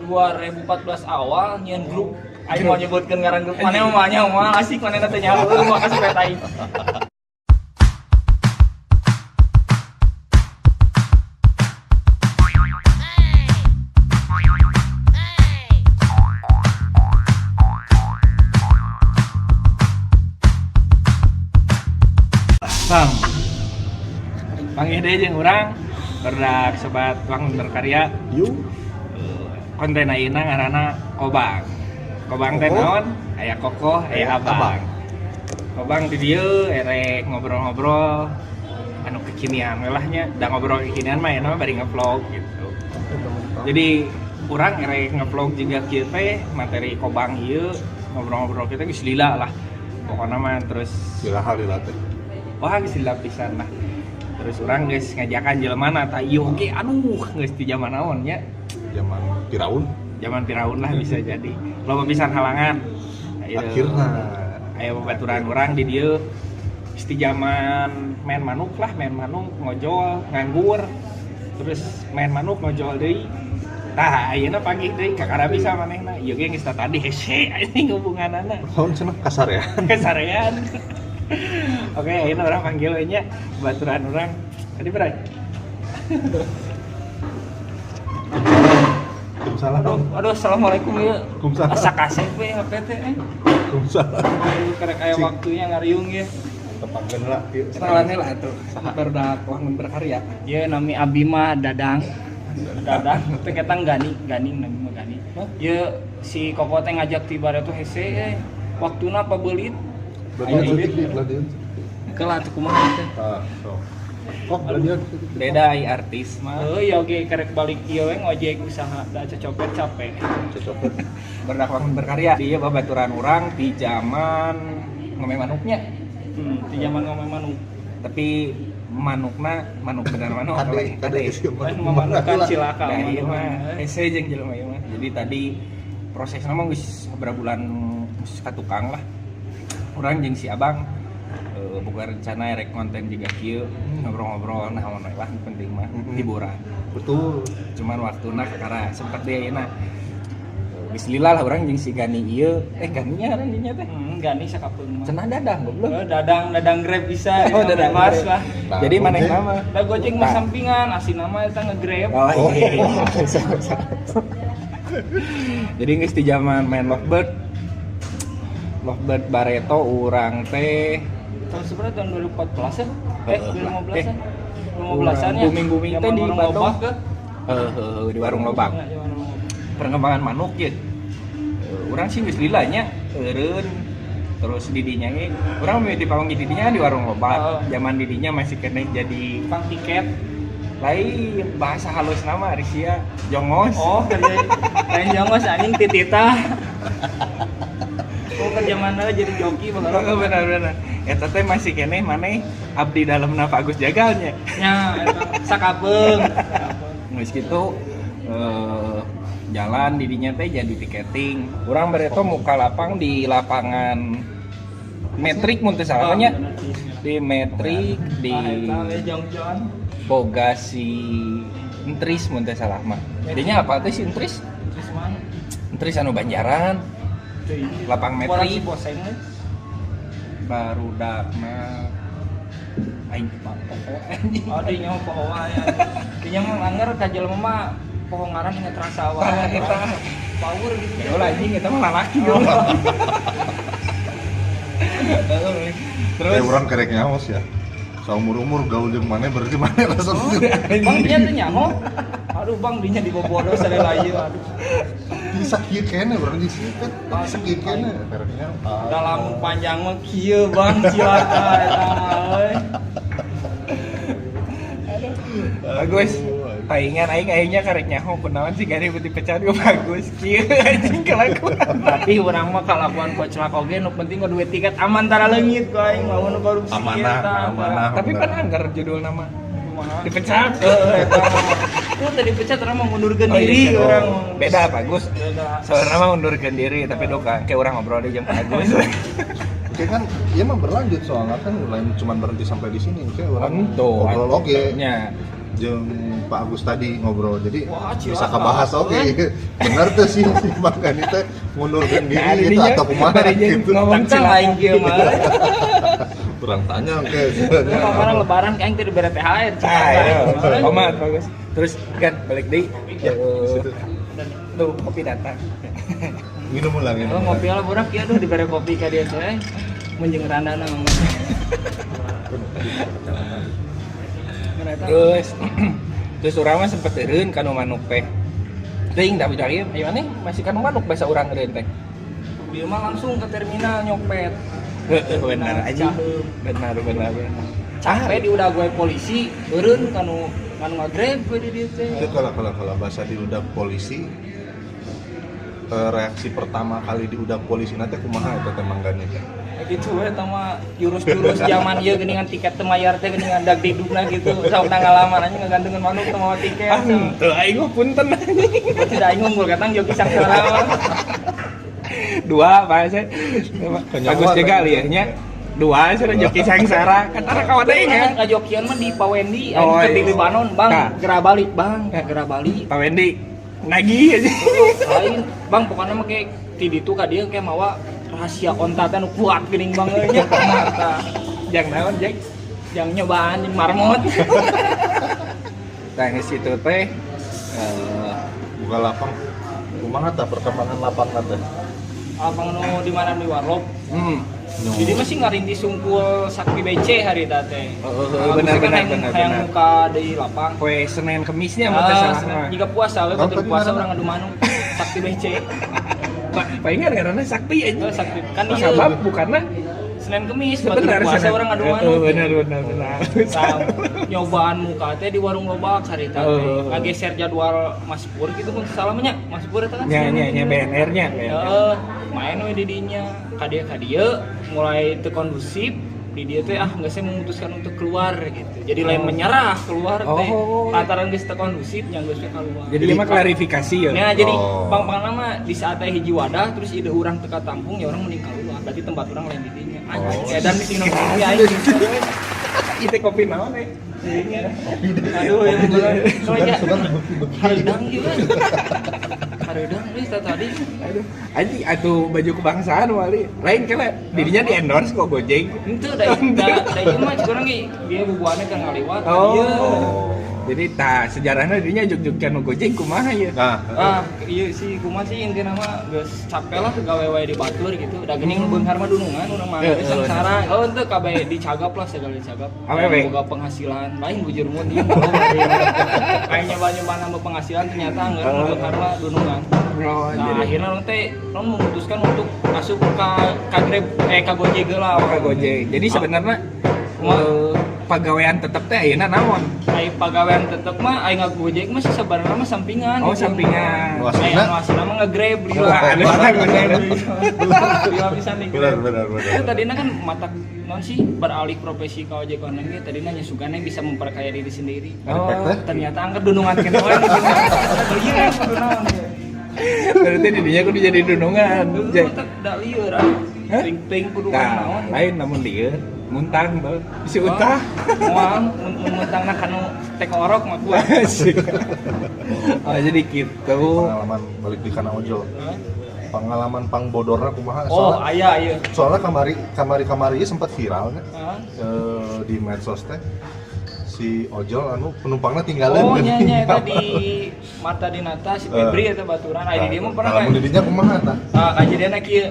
2014 awal nyian grup aing mau nyebutkeun ngaran grup mana mah asik manehna teh nyaho makasih peta aing. Bang, panggil deh jeung urang berdak sobat Wangun Berkarya. Yuk. Konten ayeuna ngaranna Kobang. Kobang teh naon? Aya Kokoh, aya Abang. Kobang di dieu erek ngobrol-ngobrol anu kekinian we lah nya. Da ngobrol kekinian mah eta mah bari ngevlog gitu. Jadi urang erek ngevlog juga kieu teh materi Kobang ieu ngobrol-ngobrol kita geus lila lah. Pokona mah terus Lila teh. wah geus dilapisan lah. Terus orang geus ngajakan jelema tah ieu oge aduh geus di zaman naon nya? Zaman Firaun. Zaman Firaun lah bisa jadi. Loba pisan halangan. Akhirna aya babaturan urang di dieu geus di zaman main manuk ngojol nganggur. Terus main manuk ngojol deui. Tah ayeuna panggih deui kakara bisa manehna. Ieu ge geus tadi hese anjing hubunganana. Naon cenah kasar ya? Kesarean. Oke, ini orang panggil nya baturan orang. Tadi berai. Waalaikumsalam. Aduh assalamualaikum ya. Waalaikumsalam. Asa kasep we HP teh. Waalaikumsalam. Karek aya waktunya ngariung ya. Tepangkeun lah ieu. Kenalan lah atuh. Berdak Wangun Berkarya. Ye nami abdi mah Dadang. Teh eta Gani nami mah Gani. Ye si Koko teh ngajak ti bare tuh hese waktuna apa beulit? Gladian. Kelah tuh kumaha teh. So. Kok gladian? Beda ai artis mah. Ya oge karek balik ieu we ngojek usaha da cocopet capek. Cocok. Berdak Wangun Berkarya. Dia babaturan orang di zaman ngome manuknya. Di zaman ngome manuk. Tapi manuk benar manuk Kade. Memanukan cilaka. Nah, iya mah hese jeung jelema ieu mah. Jadi tadi prosesna mah geus beberapa bulan geus ka tukang lah. Urang jeung si Abang boga rencana erek konten juga kieu ngobrol-ngobrol naon we lah penting mah hiburan. Betul. Cuman waktuna kakara sempet deui ayeuna. Geus lila lah urang jeung si Gani ieu. Ganinya urang dinya teh. Gani sakapeung mah. Cenah Dadang goblok. Dadang Grab bisa. Oh, Dadang Mas Grab. lah. Jadi manehna mah Da Gojek mah sampingan, asli nama eta nge-Grab. Oh iya. Jadi geus di zaman main Lovebird Barreto urang teh Tahun sebenarnya tahun 2014 ya? 2015-an. 2015-an ya. Booming teh di Bandung. Di warung lobak. Iya, di warung lobak. Perkembangan manuk ya. Urang sih geus lila nya eureun. Terus didinya ge urang mimiti pawanggih didinya di warung lobak. Zaman didinya masih kena jadi Tukang tiket. lain bahasa halus nama Arisia jongos. Oh, lain jongos anjing titita. Oh, kerja mana jadi joki bakal. Benar. Eta teh masih keneh maneh abdi dalemna Pak Agus Jagalnya. Nya eta sakapeung. Geus kitu jalan didinya teh jadi tiketing. Urang bareto muka lapang di lapangan Metrik mun teu salah nya. Di Metrik di Jongjon. boga si Entris mun teu salah mah. Dinya apa teh si Entris? Terus mana? Entris anu Banjaran. Lapang Metrik. Boseng we. Barudakna aing mah pokok anjing. Oh, dinya mah poho wae. Dinya mah langgar ka jelema mah poho ngaran inget rasa wae. Tah, eta. Power gitu. Ya ulah anjing eta mah lalaki. Terus urang kerek nyaos ya. Saumur-umur gaul jeung maneh berarti maneh rasa. Bang dinya teh nyaho. Aduh Bang dinya dibobodo salela ieu aduh. Bisa kieu kene berarti sih kan. Bisa kieu kene kerek nyaos. Dalam panjang mah kieu Bang cilaka eta mah euy. Bagus. Paingan aing karek nyaho kunaon sih gani beuti pecat ge bagus. Kieu anjing kelakuan. Tapi urang mah kalakuan koclak oge nu penting kudu duit tiket aman tara leungit ku aing mah nu korupsi Amanah. Tapi kan anggar judul nama Kumaha? dipecat. Eta mah. Tuh tadi pecat urang mah mundurkeun diri urang. Beda bagus. Beda. Soalnya mah mundurkeun diri tapi doka kayak urang ngobrol di jam bagus. Oke kan, iya mah berlanjut soalnya kan lain cuma berhenti sampai di sini. Kayak orang Tuh, ngobrol oke. nya jeung Pak Agus tadi ngobrol. Jadi Wah, bisa cilaka. kebahas oke. Bener tuh si Bang Gani teh ngundurkeun diri itu atau kumaha gitu. ngomong Kencang aing kieu mah. Kurang tanya oke. Kemarin lebaran aing teh dibere THR. Omat bagus. Terus kan balik deui. Tuh kopi datang. Minum ulang Oh, ngopi lah budak kieu aduh dibere kopi ka dieu teh. Mun jeung randana mah. Terus urang mah sempet eureun kanu manuk teh. Teuing da bidari ayo maneh masih kanu manuk basa urang eureun teh. Dia mah langsung ke terminal nyopet. Benar aja. Benar. Capek di udah gue polisi, eureun kanu ngagreb gue di dieu teh. Itu kalau bahasa di udah polisi reaksi pertama kali di udah polisi nanti kumaha eta teh Mang Gani teh. Gitu we mah jurus-jurus zaman ieu geuningan tiket teu mayar teh geuningan dagdidugna gitu. Sok ngalaman anjing ngagantungan manuk teu mawa tiket. Teu aing mah punten anjing. Berarti da aing unggul katang joki sangsara. Dua bahasa. Bagus juga liahnya. Dua sudah joki sangsara. Kan anak kawan aing kan. Ngajokian mah di Pawendi, Oh, aing di iya. Libanon, Bang. Nah. Gera balik, Bang. Gera balik. Pak Wendy nagih aja. Lain, Bang, pokoknya mah kayak di ditu ka dieu kayak mawa rahasia onta teh nu kuat geuning banget nya mata. Jang naon, Jack? Yang nyobaan jeung marmot. Nah, geus situ teh Buka lapang. Kumaha tah perkembangan lapangna teh? Abang nu di mana di warlock. Nu- Jadi masih ngarintis sungkul Sakti BC hari teh. benar. Hayang muka di lapang. Poe Senin Kemisnya mah teh salah. Jika puasa we Oh, betul tadi puasa mana? urang ngadu manuk. Sakti BC. Pak ingat karena sakti aja. Oh, Sakti kan Oh, ieu sabab bukanna Senin Kemis betul benar puasa urang ngadu manuk. benar. Nah, nyobaan muka teh di warung lobak harita teh. Ngageser jadwal Mas Pur gitu mun salah mah nya. Mas Pur eta kan. Nya BNR-nya. Main we di dinya. Kadia mulai teu kondusif di dia teh nggak saya memutuskan untuk keluar gitu. Jadi lain menyerah keluar teh. Lantaran geus teu kondusif nya geus keluar. Jadi dia mah klarifikasi ya. Nah, jadi Oh. pang-pangna mah di saat teh hiji wadah terus ide urang teka tampung ya urang mending keluar. Berarti tempat urang lain di dinya. Anjing edan mesti nongkrong ya aing. Itu kopi naon Aduh, yang soalnya hareudang ieu kan. Hareudang geus tadi. Anjing atuh baju kebangsaan wali. Lain kala dirinya di endorse kok Gojek. Henteu da ieu mah cik urang ge dia bubuhanna kan ngaliwat. Jadi sejarahnya dirinya jog-jogcan nu Gojek kumaha ya? Nah, Iya sih, kumaha sih intina mah geus capek lah gawe wae di batur gitu. Da geuning beunghar mah dunungan urang mah geus sangsara. Oh henteu kabeh dicagap lah segala dicagap. Awewe. Boga penghasilan lain bujur mun ieu. Kayak nyoba-nyoba nambah penghasilan ternyata enggak beunghar mah dunungan. Nah, akhirnya orang teh memutuskan untuk masuk ka Grab ka Gojek lah. Ka Gojek. Jadi sebenarnya pegawaian tetep teh ayeuna naon? Ai pagawean tetep mah ai ngagojek mah sebenarnya mah sampingan. Oh, sampingan. Ai anu asina mah nge-Grab di Lila pisan nih. benar. Tadina kan mata non sih beralih profesi ka ojek online ge tadina nya sugana bisa memperkaya diri sendiri. Ternyata angker dunungan keneh we. Iya, dunungan. Berarti dirinya kudu jadi dunungan. Da lieur ting-ting kudu naon. Lain namun dia muntang bal isi utah. Moal muntangna kanu tek orok mah kuat. Oh, jadi gitu. Pengalaman balik di kana ojol. Pengalaman pangbodorna kumaha? Oh, aya ieu. Soalnya kamari sempat viral kan? Heeh. Di medsos teh si ojol anu penumpangnya tinggalan. Oh, nya eta di Mata Dinata si Febri eta baturan. Ai di dieu mah pernah. Kalau didinya kumaha tah? Kajadianna kieu.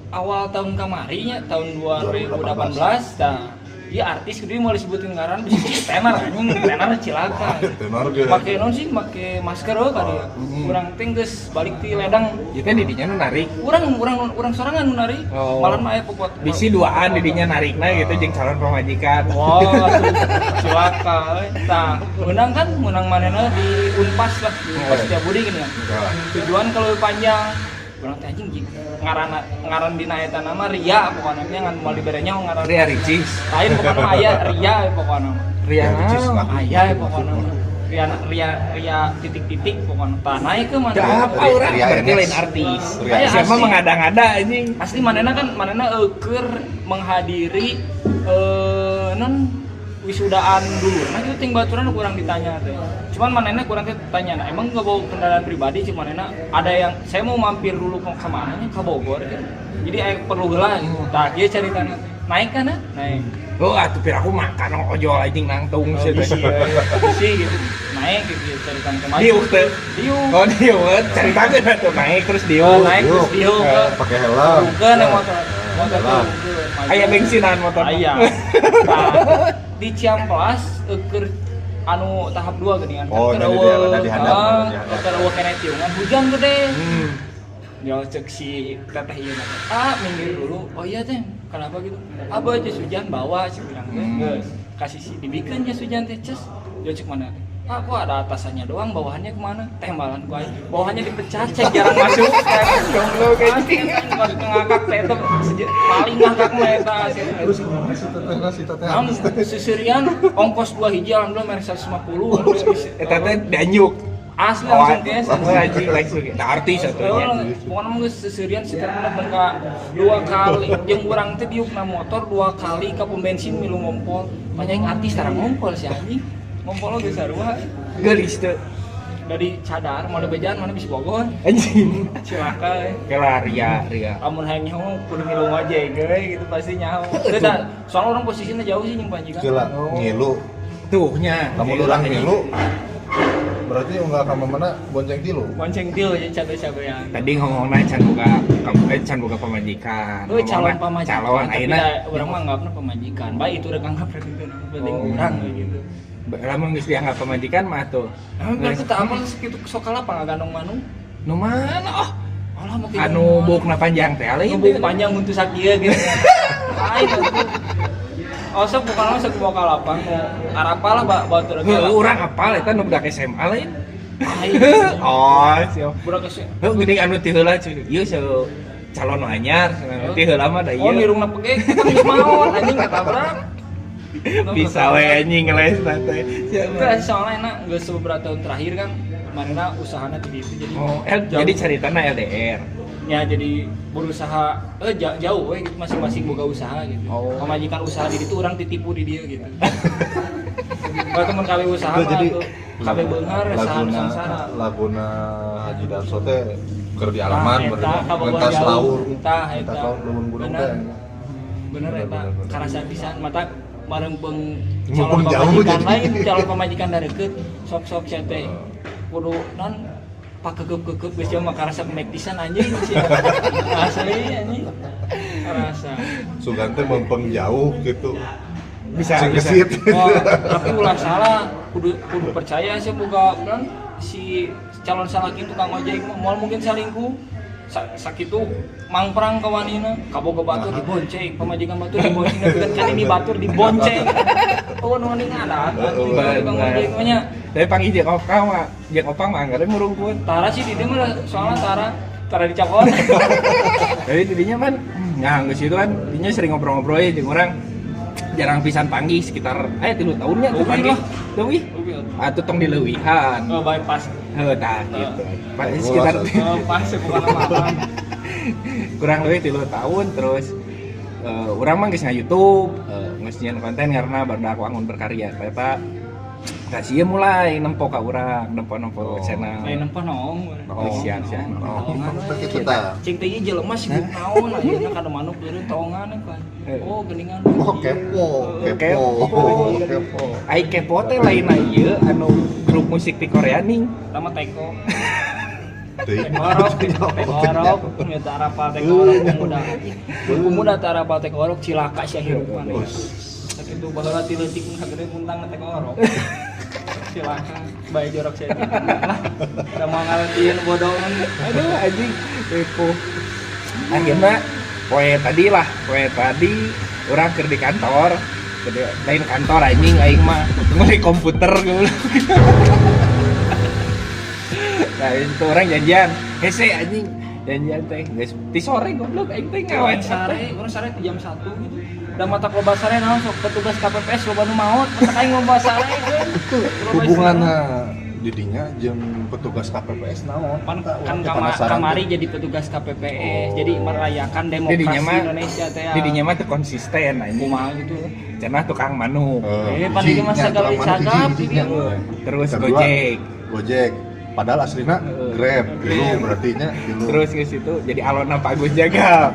Awal tahun kamari nya tahun 2018 tah. Ieu artis kudu mau disebutin ngaran bisa tenar anjing, tenar cilaka. Tenor ge. Make non sih make masker we ka dieu. Urang teh geus balik ti ledang. Ieu teh didinya nu narik. Urang sorangan nu narik. Oh. Malah mah aya pokok. Bisi duaan didinya narikna gitu jeung calon pamajikan. Wow, cilaka we. Tah, menang manehna di Unpas lah, di Unpas Setiabudi gini kan. Tujuan kalau panjang urang teh anjing ngaran dina eta nama Ria pokona nya ngan moal diberenya ngaran Ria Ricis. lain pokona aya Ria pokona. Ria Aya pokona. Ria titik-titik pokona. Tah naik ke mana? apa urang berarti lain artis. Siapa mengada-ngada anjing. Asli manehna eukeur menghadiri non wisudaan dulu. Nah itu ting baturan kurang ditanya teh. Cuman manehna kurang tanya. Nah, emang nggak bawa kendaraan pribadi sih manehna. Ada yang saya mau mampir dulu ke mana nya ke Bogor gitu. Jadi aya perlu geula gitu. Tah ieu caritana teh. Naik kana? Naik. Oh, atuh pir aku makan ojol anjing nangtung sih teh. Sih gitu. Naik gitu caritana teh. Diuk teh. Diuk. Oh, diuk. Caritakeun atuh naik terus diuk. Naik terus diuk. pakai helm. Bukan yang motor. Motor tuh. Aya bensinan motor. Aya. Di Ciamplas keur anu tahap 2 geuningan Oh, jadi dia ada di handap. keur eueuh keneh tiungan hujan gede. Ya cek si teteh ieu minggir dulu. Oh iya teh, kenapa gitu? Abah aja hujan bawa sih bilang teh. Geus kasih si dibikeun jas hujan teh ces. Ya cek mana? Kok ada atasannya doang, bawahannya kemana? Tembalan gua aja. Bawahannya dipecat, cek jarang masuk. Jomblo kayak gitu. Ngakak teh itu paling ngakak mah eta sih. Terus gimana si teteh? Seserian ongkos 2 hiji alhamdulillah mere 150. Eta teh dianjuk. Asli langsung teh. Anjing langsung. Nah, artis atunya. Pokoknya mah seserian si teteh ka 2 kali jeung urang teh diukna motor 2 kali ka pom bensin milu ngompol. Banyak artis tarang ngompol si anjing. Ngompol ge sarua. Geulis teh. Dari cadar mana bejaan mana bisa Bogor. Anjing. Cilaka. Kelar ria. Lamun hayang nyaho kudu ngilu aja ge gitu pasti nyaho. Teu da soalnya orang posisinya jauh sih jeung panjikan. Gila, ngilu. Tuhnya. Lamun urang ngilu. Berarti enggak ka mana bonceng tilu. Bonceng tilu jeung cabe-cabean. Tadi ngomongna can boga pamajikan. Calon pamajikan. Calon ayeuna urang mah anggapna pamajikan. Baik itu rek anggap rek itu penting urang gitu. Lamun geus dianggap pamajikan mah tuh. Berarti tak amal segitu sok kalapa ngagandong manung. Nu mana? Oh, alah mau anu bukna panjang teh lain. Buk panjang untuk sakieu gitu. Lain atuh. Oh, sok bukan mah sok bawa kalapa nu arapa lah batur ge. Urang apal eta nu budak SMA lain. Lain. Oh, siap. Budak SMA. Heuh gede anu ti heula cuy. Ieu calon anyar, ti heula mah da ieu. Oh, nirungna pege kita geus maon anjing katabrak. Bisa we anjing ngeles teh. Itu soalnya enak nggak beberapa tahun terakhir kan kemarin usahanya di itu jadi jadi ceritanya LDR ya jadi berusaha jauh gitu masing-masing boga usaha gitu pemajikan usaha di itu orang ditipu di dia gitu kalau teman kami usaha mah tuh kami beunghar saha Laguna Haji Darso teh keur di alaman mentas laur eta lamun gunung teh bener eta karasa pisan mata bareng calon pemajikan lain, calon pemajikan dari deket, sok-sok cete, kudu non pak kegep geus mah karasa mektisan anjing sih, asli anjing, karasa. Sugante mempeng jauh gitu, bisa. Oh, tapi ulah salah, kudu percaya sih boga kan si calon salaki tukang ojek mau mungkin selingkuh. Sakitu mangprang ka wanina kaboga batur dibonceng pamajikan batur dibonceng dan kan ini batur dibonceng oh nu ning ada tukang nya tapi panggil jeung opang mah anggar murungkeun tara sih di dieu mah soalna tara dicakon jadi didinya man nya geus itu kan dinya sering ngobrol-ngobrol ya jeung urang jarang pisan panggil sekitar 3 tahunnya tuh panggil leuwih atuh tong dileuwihan oh bypass heuh tah gitu sekitar pas bukan apa kurang lebih 3 tahun terus urang mah geus nga YouTube geus nyieun konten karena barudak wangun berkarya ternyata da sieu mulai nempo ka urang nempo channel nempo naon sian kitu tah cing teh ieu jelema sibuk naon ayeuna kada manuk beureun taongan kan oh geuningan kepo ai kepo teh lain ieu anu grup musik di Korea ning sama Teko Tegorok, nyata arapa Tegorok pemuda arapa Tegorok cilaka sia hirupan sakitu baheula ti leutik mun hagede puntang Tegorok cilaka bae jorok sia da mangaltieun bodoh aduh anjing kepo akhirnya poe tadi urang keur di kantor lain kantor anjing aing mah ngeulik komputer goblok nah itu orang janjian hese anjing janjian teh geus ti sore goblok aing teh ngawan sare urang sare jam 1 gitu da mata loba sare naon sok petugas KPPS loba nu maot mata aing loba sare hubunganna didinya jeung petugas KPPS naon kan kamari jadi petugas KPPS jadi merayakan Didinya demokrasi mah Indonesia teh ya. didinya mah teu konsisten anjing. Kumaha gitu. Cenah tukang manuk. Pan ieu mah sagala cagap di dieu mah. Terus Kedua, Gojek. padahal aslinya Grab gitu berarti nya gitu. Terus ke situ jadi alona Pak Agus Jagal.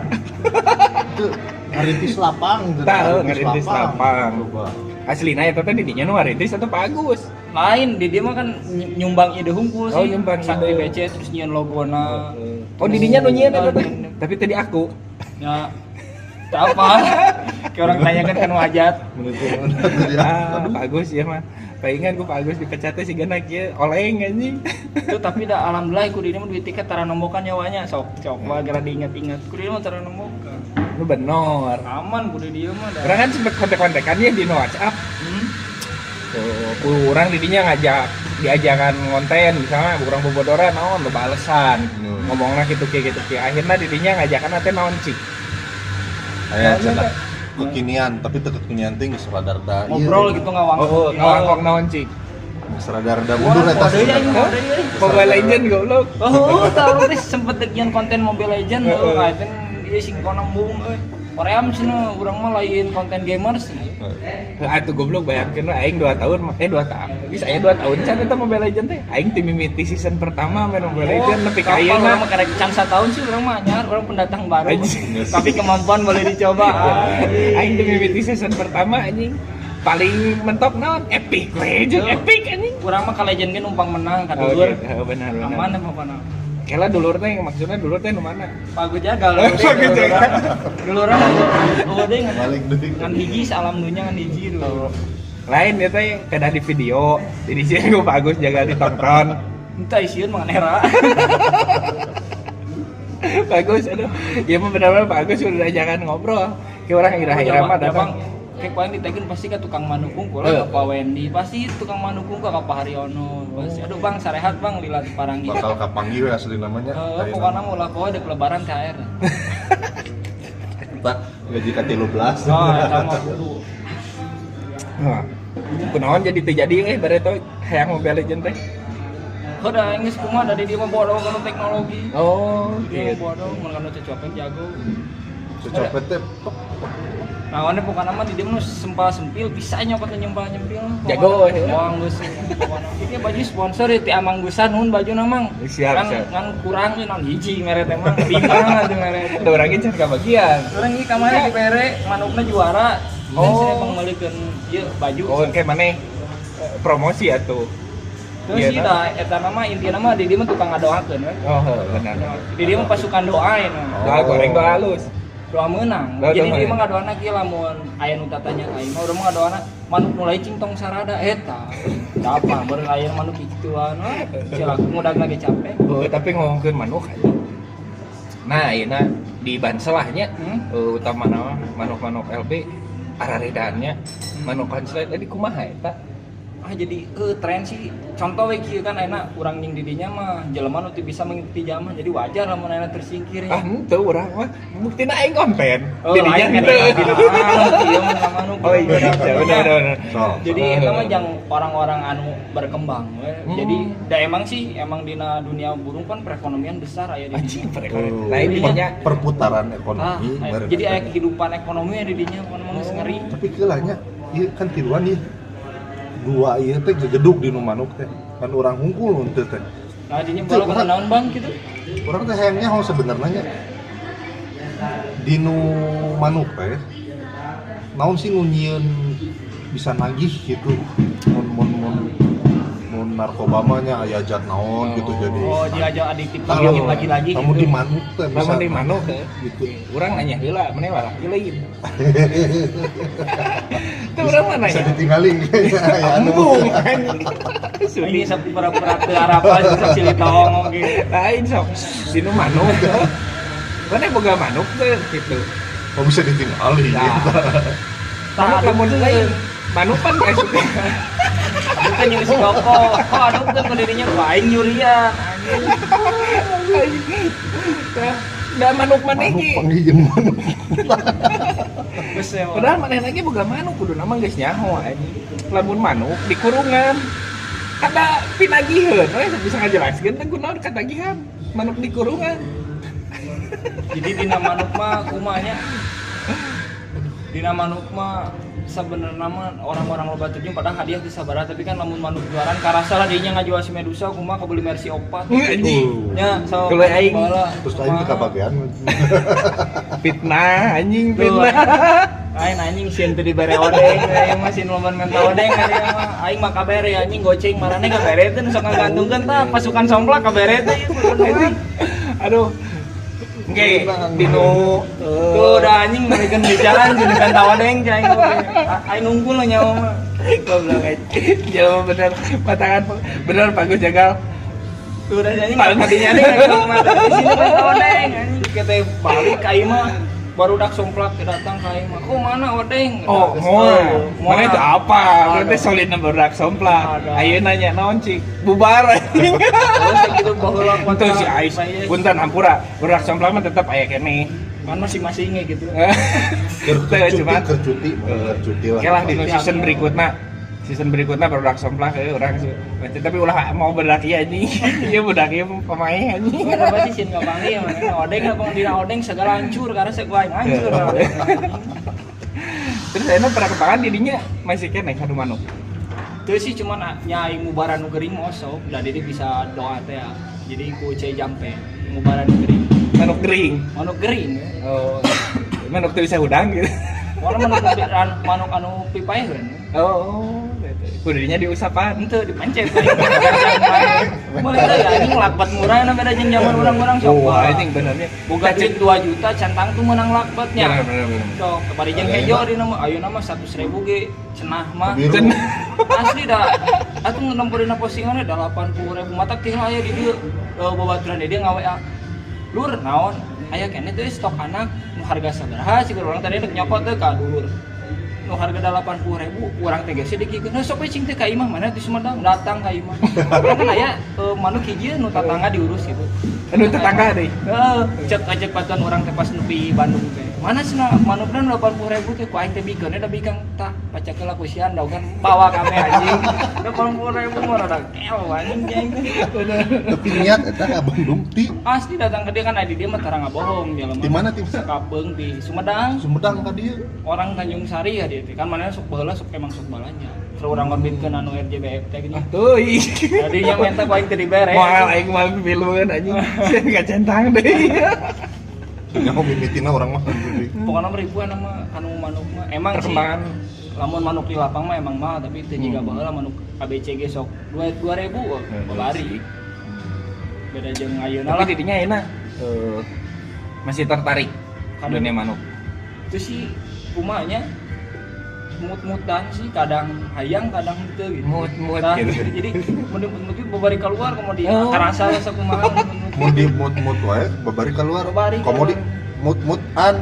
Itu ngerintis lapang gitu. Tahu ngerintis lapang. Coba. Aslina eta teh didinya nu ngerintis atau Pak Agus? Lain di dia mah kan nyumbang ide hungkul sih. Oh, nyumbang Sakti ide. BC terus nyieun logona. Oh didinya nu nyieun eta teh. nyieun. Tapi tadi aku. Ya. Tak apa. Kayak orang tanyakan kan wajat. Pak Agus ya mah. Palingan ku Pak Agus dipecat teh sigana kieu oleng anjing. Itu tapi dah alhamdulillah ku di mah duit tiket tara nembokan nyawanya sok mah gara diingat-ingat. Ku di mah tara nembokan. Lu bener. Aman ku di dieu mah dah. Orang kan sempet kontek-kontekan ya di WhatsApp. Kurang didinya ngajak diajakan konten misalnya kurang bobodoran naon loba alesan. Ngomongna gitu kayak gitu. Akhirnya didinya ngajakan teh naon cik. Aya cenah kekinian tapi teu kekinian teh geus rada-rada Ngobrol gitu ngawang. Ngawangkong naon cik. geus rada-rada mundur eta Deui aing sebenarnya. mah deui euy. Mobile Legend goblok. Oh, tahu teh sempet degian konten Mobile Legend euy kaiten ieu singkona embung euy. Koream cenah urang mah lain konten gamers. Atuh goblok bayangkeun aing 2 tahun 2 tahun. Bisa aya 2 tahun can eta Mobile Legend teh. Aing tim mimiti season pertama main Mobile Legend nepi ka ayeuna. Urang mah karek can satahun sih urang mah anyar, urang pendatang baru. Anjing. Tapi kemampuan boleh dicoba. Aing tim mimiti season pertama anjing. Paling mentok naon? Epic Legend, epic anjing. Urang mah ka legend ge numpang menang ka dulur. Benar. Aman apa pana? Kela dulur teh maksudnya dulur teh nu mana? Pak Agus Jagal. Agus Jagal. Dulurna eueuh deui Balik deui. ngan hiji salam dunya ngan hiji dulu. Lain dia teh kedah di video, di sini gue bagus jaga ditonton. Entah isieun mah era. Bagus, aduh, ya mah benar-benar bagus udah jangan ngobrol. Kayak orang irah-irah mah datang. Kayak paling ditekin pasti ke tukang manukung lah ke Pak Wendy, pasti tukang manukung ke Pak Haryono. Pasti aduh Bang sarehat Bang lilat Parangi. Bakal kapanggih we asli namanya. Pokoknya mau lah kowe dek lebaran THR. Pak gaji ka 13. Oh, eta mah kudu. Nah, kunaon jadi terjadi bareto hayang Mobile Legend teh. Udah geus kumaha dari dia mah bodoh kana teknologi. Oh, Dia gitu. bodoh mun kana cocopet jago. Cocopet teh Nah, wane pokoknya mah di dia mah sempal sempil bisa nyopot nyempil. Jago, ya. Wah, geus pokoknya. Ini baju sponsor ti Amang Gusan nun baju namang. Siap, kan, siap. kan kurang non hiji mere teh mah 5 atuh mere. Ada orangnya can kebagian. Urang ieu kamari di pere manukna juara. Dan Oh. saya mengalihkan ieu baju. Oh, kayak mana promosi atuh. Terus Iya, sih dah eta nama intina mah di dia mah tukang ngadoakeun we. Oh, benar. Di dia mah pasukan doa ya. Doa goreng doa halus. Doa menang. Doa Jadi dia menang. mah ngadoana kieu lamun aya nu tatanya ka imah urang mah ngadoana manuk nu laicing tong sarada eta. Apa beureung aya manuk kituan we. Cilaku ngudagna ge capek. Oh, tapi ngomongkeun manuk aja. Nah, ayeuna di Banselahnya utama nama manuk-manuk LB araredaannya manuk konslet tadi kumaha eta? Jadi tren sih contoh we kieu kan enak urang ning didinya mah jelema nu teu bisa mengikuti zaman jadi wajar lamun enak tersingkir Ah, ya. henteu urang mah buktina aing konten. Oh, Didinya lain kan henteu. kieu mah manuk. Oh iya, benar. So, Jadi eta mah jang orang-orang anu berkembang we. Jadi da emang sih emang dina dunia burung kan perekonomian besar aya di Anjing dinya. perekonomian. Lain didinya perputaran ekonomi. Ah, jadi aya kehidupan ekonomi di dinya mun geus ngeri. Tapi keulahnya ieu kan tiluan ieu. Dua ieu teh gegeduk di nu manuk teh. Kan urang hungkul henteu teh. Nah, dinya bola ka naon Bang gitu. Urang teh hayangnya hong sebenarnya di nu manuk teh naon sih nu nyieun bisa nagih gitu. Mun narkoba mah nya aya zat naon gitu jadi. Oh, diajak adiktif Kalau lagi-lagi kamu gitu. di manuk teh bisa. lamun di manuk teh gitu. urang nanya heula maneh walah lain. Itu urang mana Bisa ya? ditinggali ya anu. Embung. Ini Sudi sapi pura-pura teu harapan sok cilitong gitu. lain sok dinu manuk. Mana boga manuk teh gitu. Oh bisa ditinggali. Nah. Manuk lamun lain manuk kan guys. Bukan nyuri si koko. Kok aduk kan ke dirinya aing nyurian. Da manuk maneh Manuk ge. panggil jeung manuk. Geus ya. Padahal maneh lagi boga manuk kudu nama geus nyaho anjing. Lamun manuk di kurungan. Kada pinagiheun we bisa ngajelaskeun teh kunaon katagihan manuk di kurungan. Jadi dina manuk mah kumanya dina manuk mah sebenarnya mah orang-orang loba terjun padahal hadiah di sabaraha tapi kan lamun manuk juaran karasa lah dinya ngajual si Medusa kumaha kabeli Mercy 4 nya so Kalau aing terus aing teu kabagean. fitnah anjing fitnah. Aing anjing sieun teu dibere odeng aing mah sieun loba minta odeng aing mah kabere anjing goceng marane kabere teh sok ngagantungkeun tah pasukan somplak kabere teh. Aduh. Oke, dino Tuh udah anjing mereka di jalan jadi kan tawa deng cai aing nunggu lo nyawa mah. goblok aja. Jauh bener patangan bener bagus jagal. Tuh udah anjing tadinya nih kalau mah di sini kan tawa deng anjing kita balik ka ieu mah baru dak somplak datang ka ieu mah. Kok mana odeng? Oh, mana itu apa? Berarti solid nomor dak somplak. Ayeuna nanya naon cik? Bubar anjing. Terus gitu baheula Untuk si Ais, punten hampura, budak somplak mah tetap aya keneh. kan masing-masingnya gitu. Kercuti lah. Oke lah di season berikutnya budak somplak orang tapi ulah mau budak ieu anjing. Ieu budak ieu pemain anjing. Apa sih sieun kapangi mana odeng abang dina odeng segala hancur karena segala hancur. Terus enak perkembangan didinya masih keneh kadu manuk. Itu sih cuman nyai mubaran nu gering mosok da jadi bisa doa teh ya. Jadi ku cai jampe mubaran nu gering. Manuk gering. Manuk gering. Oh. Manuk teu bisa hudang gitu. Orang manuk anu pipaeun. Oh, kudinya diusapan. Henteu dipancet. Mulai teh ya anjing lakbat murah na beda jeung zaman urang-urang sok. Oh, anjing benernya. Boga duit 2 juta cantang tuh menang lakbatnya. Bener. Sok kepari jeung hejo di nama ayeuna mah 100.000 ge cenah mah. Biru. Asli dah. Atuh ngemporeuna postinganna 80.000 mata teh aya di dieu. Babaturan dia ngawe lur naon aya keneh teh stok anak nu harga sabaraha sih urang tadi rek nyokot teh ka dulur nu harga 80.000 urang teh geus dikikeun sok we cing teh ka imah mana di Sumedang datang ka imah urang kan aya manuk hiji nu tatangga diurus gitu Anu tetangga deui. heeh cek ajak patuan urang teh pas nepi Bandung teh mana cenah manukna 80.000 teh ku aing teh bikeun da bikang tah pacakeula ku sian daw kan bawa kami anjing 80.000 mah rada keol anjing jeung Tapi niat eta ka Bandung ti asli datang ke dia kan di dia mah tara ngabohong dia di mana ti Kapeung di Sumedang Sumedang ka dieu. orang Tanjung Sari ya dia teh kan mana sok baheula sok emang sok balanya terus urang ngorbitkeun anu RJBF teh gitu Teuy. jadi yang minta ku aing teh dibere Moal aing mah pilueun anjing. Enggak centang deui. Nyaho mimitina urang mah jadi. pokoknya ribuan nama anu manuk mah emang sih Perkembangan lamun manuk di lapang mah emang mahal tapi teu jiga baheula manuk ABCG sok 2.000 bari beda jeung ayeuna lah tapi didinya enak. Masih tertarik Kan- dunia manuk. itu sih kumanya mut-mutan sih kadang hayang kadang henteu gitu Mut-mut Nah, gitu. jadi mungkin babari keluar kemudian Oh. karasa sakumaha Mun di mut wae babari keluar. Babari Komodi keluar. mut-mutan.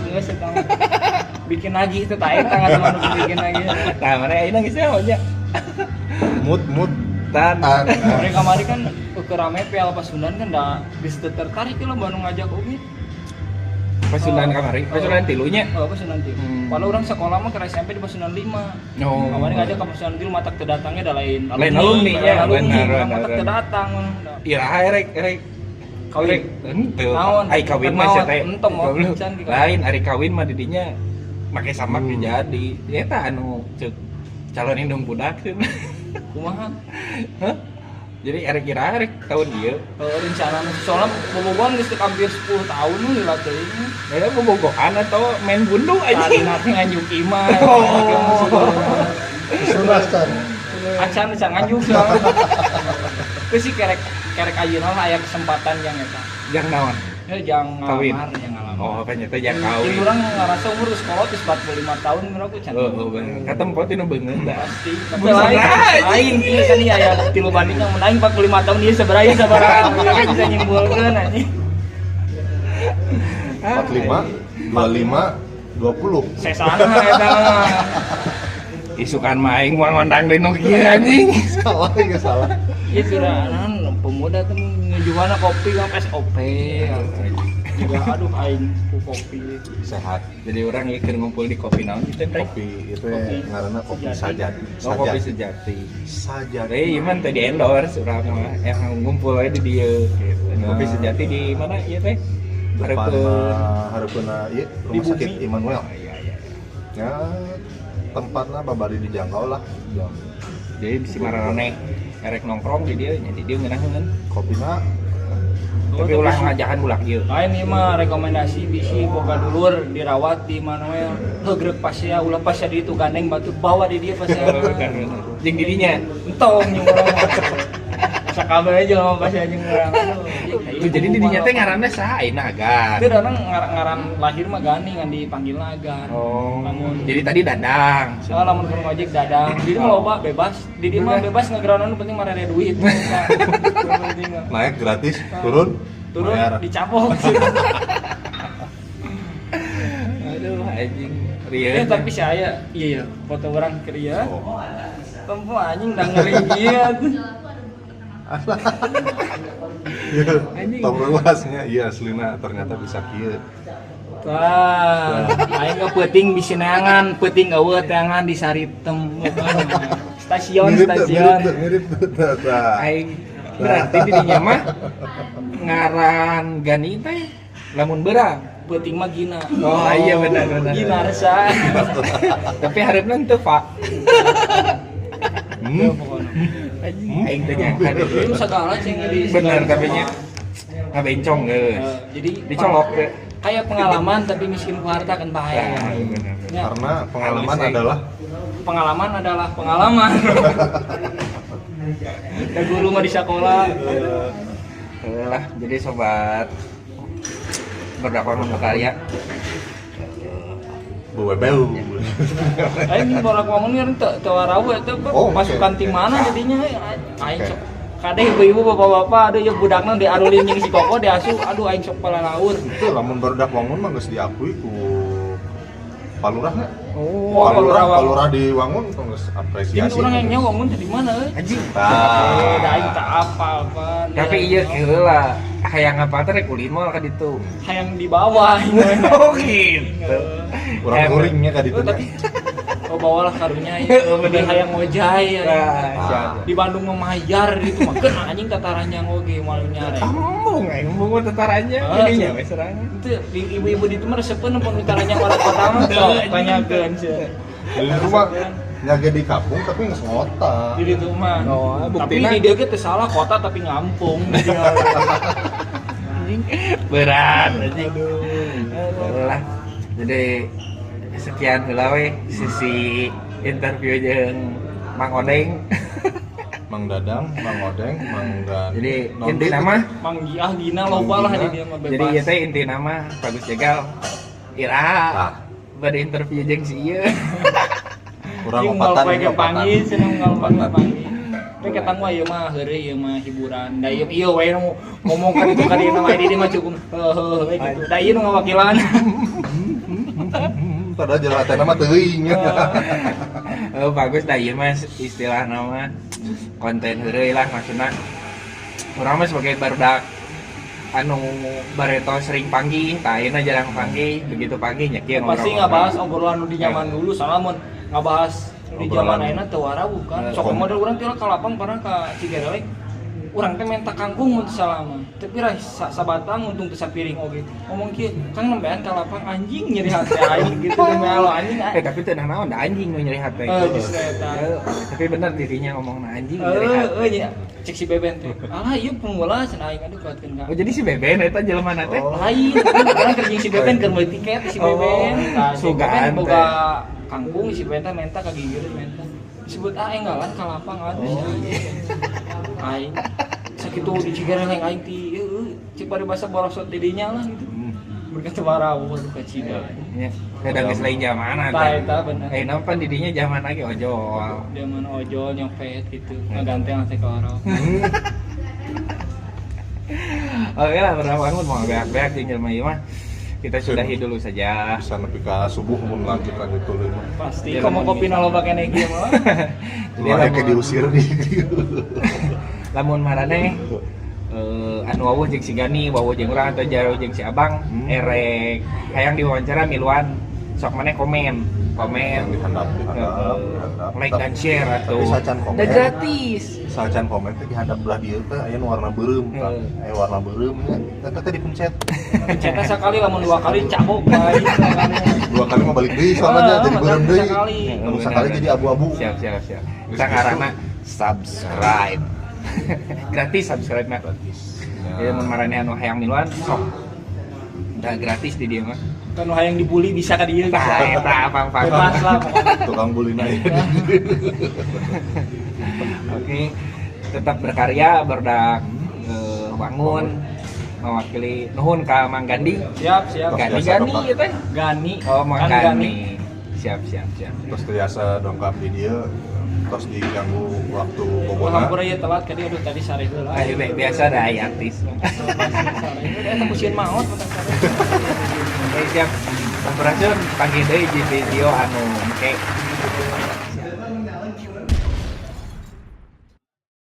geus eta bikin lagi itu tak eta ngan manuk bikin lagi Tah mana ayeuna geus nya. Mut Tan. kemarin kan ke rame Piala Pasundan kan da geus teu tertarik lah Bandung ngajak oge Pasundan kamari, Pasundan tilunya. Pasundan 3 padahal orang sekolah mah ke SMP di Pasundan 5 Oh. kemarin ngajak ke Pasundan 3 matak teu datangnya da lain Lain alumni, ya, benar, matak teu benar. datang Iya, erek Kawin. Henteu. Naon? Ai kawin mah Naon? sia teh. Entong, oh, Goblok. can gitu. Lain ari kawin mah didinya make samak jadi. Eta anu ceuk calon indung budak teh. kumaha Hah? Jadi erek tahun ieu. rencana soalnya bobogohan geus teu hampir 10 tahun nu lila teuing Eta bobogohan atau main bundu tadi aja. nanti nganjuk imah Sudah can. acan bisa nganjuk soalnya itu sih kerek ayeuna lah aya kesempatan yang eta Yang naon? jang Kawin. ngalamar yang ngalamar Oh, kan eta yang Jadi kawin. urang ngarasa umur geus kolot geus 45 tahun menurut aku can Oh, bener. Katempo teh nu beungeun da. pasti tapi Bukan lain aja. lain ieu kan ieu aya tilu banding yang menang 45 tahun dia sabaraha sabaraha bisa nyimpulkeun anjing 45 25 20. sesana eta mah Isukan mah aing moal ngondang deui nu kieu anjing. Salah ya salah. ieu kira pemuda tuh ngejualna kopi sama SOP juga aduh aing ku kopi. Sehat. Jadi orang ya keur ngumpul di kopi naon gitu teh. Kopi itu ngaranna kopi sajati. Oh, kopi sejati. Sajati. Ieu mah teh di endorse urang mah yang ngumpul aja di dieu gitu. Kopi sejati di mana ieu teh? Depan hareupeuna ieu rumah sakit Immanuel. Iya. Ya tempatnya babari dijangkau lah. Jadi di Simarone erek nongkrong di dieu nya di dieu ngeunaheun. Kopina Tapi ulah ngajakan bulak ieu. Lain ieu mah rekomendasi bisi boga dulur dirawat di Manuel. Heugrek pasea ulah pasea di itu gandeng batu bawa di dia pasea. Jeung dirinya. Entong jeung urang mah. Sakabeh aja mah pasea jeung urang. Itu jadi dirinya teh ngaranna saha ayeuna Agan. Itu orang ngaran lahir mah gani ngan dipanggil Agan. Oh. Lamun Jadi tadi Dadang. soalnya lamun keur ngojek dadang. Di dieu mah loba bebas. Di dieu mah bebas ngageronan penting mah rere duit. naik gratis, turun bayar. dicapok. Aduh anjing. Tapi saya iya foto orang keur ieu. Oh. Tempo anjing da ngeri ieu. Iya, tong luasnya, iya aslina ternyata bisa kieu. Wah, aing ge peuting bisi neangan, peuting eueuh teangan di Saritem. Stasiun. Mirip tuh. Aing berarti dirinya mah ngaran Gani teh lamun beurang. Peuting mah Gina. Oh iya benar. Gina rasa. Tapi hareupeuna teu Pak. Aing teh nyangka Itu deh. segala sih di Bener tapi nya ngabencong geus. jadi Dicolok teh. kayak pengalaman tapi miskin ku harta kan bahaya. Bener. Ya, Karena pengalaman Halus, adalah pengalaman adalah pengalaman. Da guru mah di sekolah. Lah, jadi sobat berdakwah karya. bebeu. Aing borak ngomong kan teu warawu eta Oh, masukan oke. tim mana jadinya aing sok kadeh ibu-ibu bapak-bapak aduh ya budakna diarulin jeung si Koko diasuh aduh aing sok palalaur. Itu lamun barudak wangun mah geus diakui ku palurahna. Oh, Palurah di Wangun tuh geus Jeung apresiasi. urang yang nyawa mun di mana euy? Anjing. Da aing teu apa-apa. Tapi iya heula, hayang apa teh rek ulin mah ka ditu. hayang di bawah. Oh gitu. Urang kuringnya ka ditu. Tapi oh bawalah karunya ya. Bener hayang ngojay ya. Di Bandung mah mayar gitu mah keun anjing tatarannya oge moal nyare. Embung embung tatarannya ininya we serangan. Itu ibu-ibu di itu mah resepkeun pun tatarannya orang kota mah banyakeun sih. Di rumah nyage di kampung tapi geus ngota. Di itu mah. Oh, Tapi buktina- di dia ge teu salah kota tapi ngampung. Berat anjing. Lah. Jadi sekian heula we sisi interview jeung Mang Odeng. Mang Dadang, Mang Odeng, Mang Dan. Jadi inti nama Mang Giah Gina loba lah di dia mah bebas. jadi ieu teh inti nama Bagus Jegal. Ira. Ah. Bade interview jeung si ieu. Urang Jeung opatan ngal ini pake panggih opatan. cenah ngal panggih. Tapi ketang mah ieu mah heureuy ieu mah hiburan. Da ieu we nu ngomong ka ditu ka dina mah di mah cukup heuh gitu. Da ieu nu ngawakilan. Padahal jalan teh nama teuing. Oh, bagus dah ieu mah istilah nama konten heureuy lah maksudna. Urang mah sebagai barudak anu bareto sering panggih, tah ayeuna jarang panggih, begitu panggih nya kieu Pasti ngabahas obrolan nu di zaman dulu soalnya mun ngabahas di zaman Obrolan. ayeuna teu warawu kan. Sok model urang teh ka lapang pernah ka Cigerelek. Urang teh menta kangkung mun salama. Tapi rah sabatang untung teu sapiring oge. Ngomong kieu, Kang nembean ka lapang anjing nyeri hate aing gitu teh melo anjing. tapi teu naon da anjing nu nyeri hate. Justru eta. Tapi bener dirinya ngomongna anjing nyeri hate. Nya cek si Beben teh. Alah ieu penggula cenah aing aduh kuatkeun ka. Oh jadi si Beben eta jelema teh. Lain, urang keur jeung si Beben keur meuli tiket si Beben. Nah, si sugaan Beben boga kangkung si Beben menta ka gigireun menta. Disebut aing ngalan ka lapang aduh. Aing sakitu di Cigareleng aing ti cik bari basa borosot di dinya lah gitu. Berkata warawu ka Cida. Nya kadang geus lain zamana Tah eta bener. Ayeuna pan didinya zaman lagi ojol. Dia mana ojol nyopet gitu. Ngaganteng teh ka warawu. Oke lah, berapa mau beak-beak jeung jelema ieu mah. Kita sudahi dulu saja. Bisa nepi ka subuh mun lanjut tuluy mah. Pasti kamu kopi na loba keneh kieu mah. Lu aya ke diusir di. Lamun marane anu wawuh jeung si Gani, wawuh jeung urang atau jaro jeung si Abang, erek hayang diwawancara miluan sok maneh komen dihandap like dan share atau tapi sacan komen udah gratis. sacan komen teh dihandap belah dieu teh aya nu warna beureum aya warna beureum nya teh dipencet Pencetnya sekali lamun 2 kali cabok bae. 2 kali mah balik deui soalnya jadi beureum deui Sekali. anu sakali jadi abu-abu Siap. Sangarana subscribe. Gratis subscribe mah. Jadi mun marane anu hayang miluan sok. Udah gratis di dia mah. Kan hayang dibully bisa ka dieu. Tah eta pang-pang. Bebas lah pokoknya. tukang bully naik Oke. Tetap berkarya, berdak bangun mewakili nuhun ka Mang Gandi. Siap. Gani ieu teh. Gani. Oh, Mang Kan Gani. Siap. terus tiasa dongkap di dieu terus diganggu waktu Wah, bobona hampura ieu telat ka dieu tadi sare heula. Ayo biasa dah aya artis. Eta pusieun maot mentang sare. Oke, siap. Sampurasun panggil deui di video anu engke